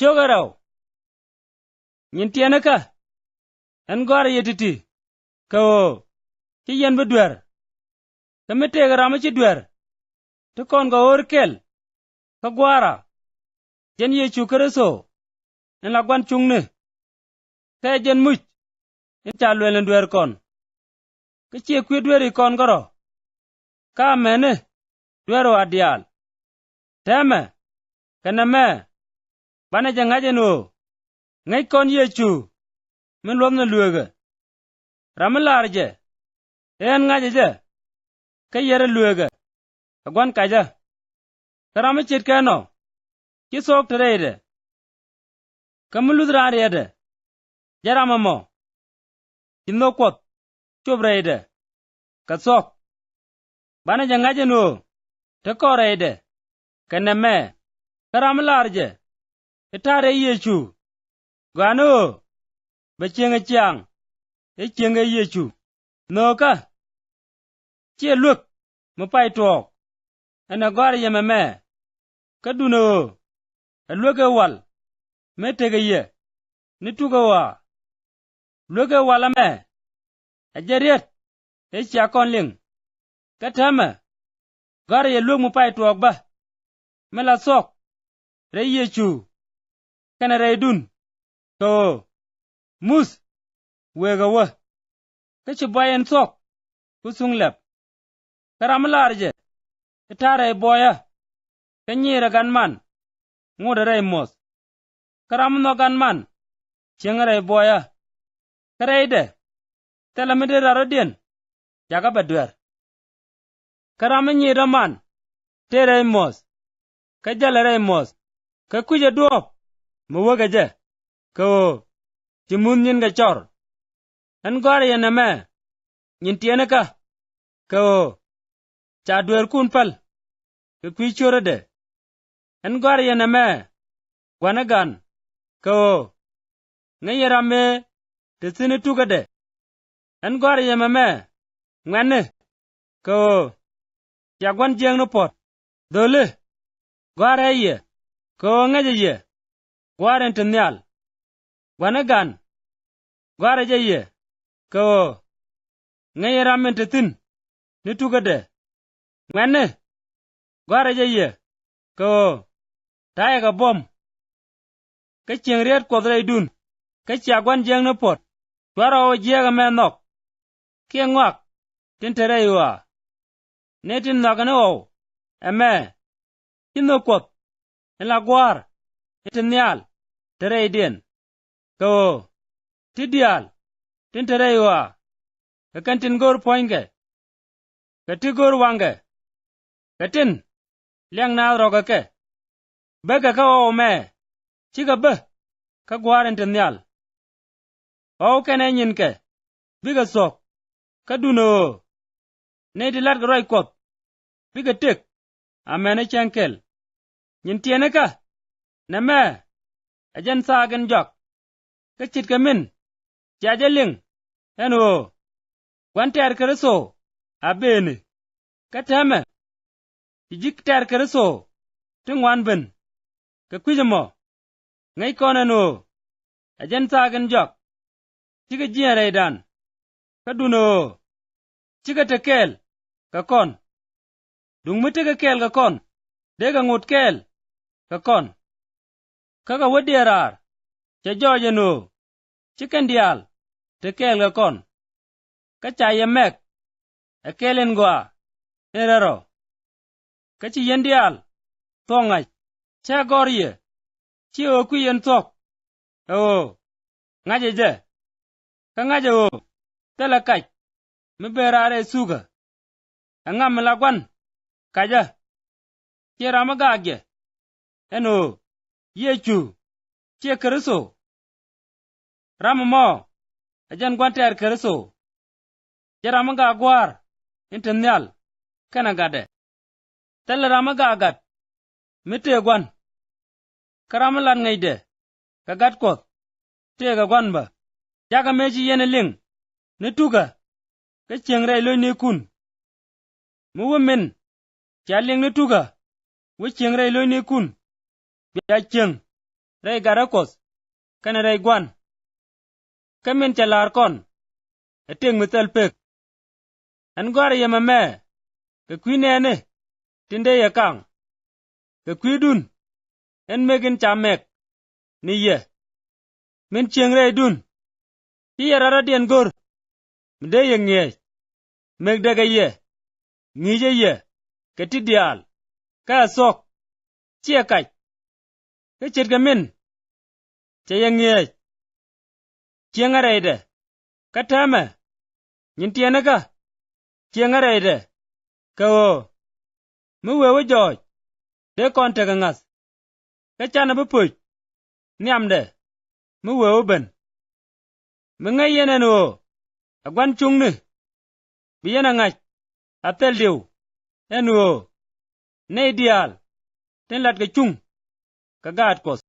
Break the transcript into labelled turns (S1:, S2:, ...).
S1: chogaraw nyin tiene ka en gwar yetiti ko ci yen bu dwer kamite garama ci dwer to kon go orkel ka gwara jen Yesu Kristo en la gwan chungne te jen much en chalwelen dwer kon ke ci kwi dweri kon goro ka mene dwero adial teme kana me bana jangaje no ngai kon Yesu min lom na luege ramalarje en ngaje je ke yere luege agwan kaja karama chit kano ki sok trede kamuludrarede jarama mo kinokot chubrede kasok bana jangaje no te korede kaname karamlarje itare Yesu gano bachenga chiang echenga Yesu noka che luk mapai tok ana gar yememe kaduno aluge wal metege ye nituga wa luge wala me ajeriet echa konling katama gar ye luk mapai tok ba mela sok re Yesu kana re dun to mus wega wa kachi bayan sok kusung lep karamlarje itare boya kanyira ganman ngudare mos karamno ganman chengare boya kareide telamide rarodien jaga badwer karamnyira man tere mos kajalare mos kakuje duop muwagaje ko timun nyin ga chor an gore yaname nyin tiene ka ko cha dwer kun pal ke kwi chorede an gore yaname gwanagan ko ngayarame te sine tugade an gore yamame ngane ko ya gwan jeng no pot dole gore ye ko ngaje ye gore ntnyal gwanagan gore je ye ko ngayarame te tin ni tugade ngane gore je ye ko taye ga bom ke chengriet kodre dun ke chagwan jeng no pot twaro jega menok ke ngwak tin terewa netin nagane o eme kino kot en la gwar etnyal tereidien ko tidial tin terewa kantin gor poinge katigor wange katin liang na roga ke bega ka o me chiga be ka gwaren tenyal o kene nyin ke biga sok kaduno ne dilat roi kot biga tek amene chenkel nyin tiene ka na me ajan sagen jok ka chit ka min jajaling eno wanter kreso abene katame jik ter kreso tungwan ben ka kwijamo ngai konano ajan sagen jok chiga jiere dan kaduno chiga tekel ka kon dung mutega kel ka kon dega ngut kel ka kon kaga wadierar cha jojeno chikendial tekel ka kon ka chaye mek akelen gwa eraro ka chi yendial thongaj cha gorye chi okuyen thok o ngaje je ka ngaje o telakaj meberare suga angam lagwan kaja kira magage eno Yesu che Kristo rammo ajan gwanter Kristo jara maga gwar internal kana gade tel ramaga gat mite gwan karamalan ngaide kagat ko te ga gwan ba jaga meji yene ling ne tuga ka chengre lo ne kun mu women chaling ne tuga wo chengre lo ne kun ya cheng rei garakos kana rei gwan kamin chalar kon eteng mitel pek an gwar yemame ke kwinene tinde yakang ke kwidun en megin chamek ni ye min chengre dun ti yarara dien gor mde yengye megdaga ye ngije ye ke tidial ka sok chia kai ke chirgamin che yengye chiengareide katama nyintienaka chiengareide ka o mu wewe joj de konte ka ngas ka chana bu puj niamde mu wewe ben mu ngay yenen o agwan chungni biyena ngach atel diu en o ne ideal ten lat ka chung ka gaat kos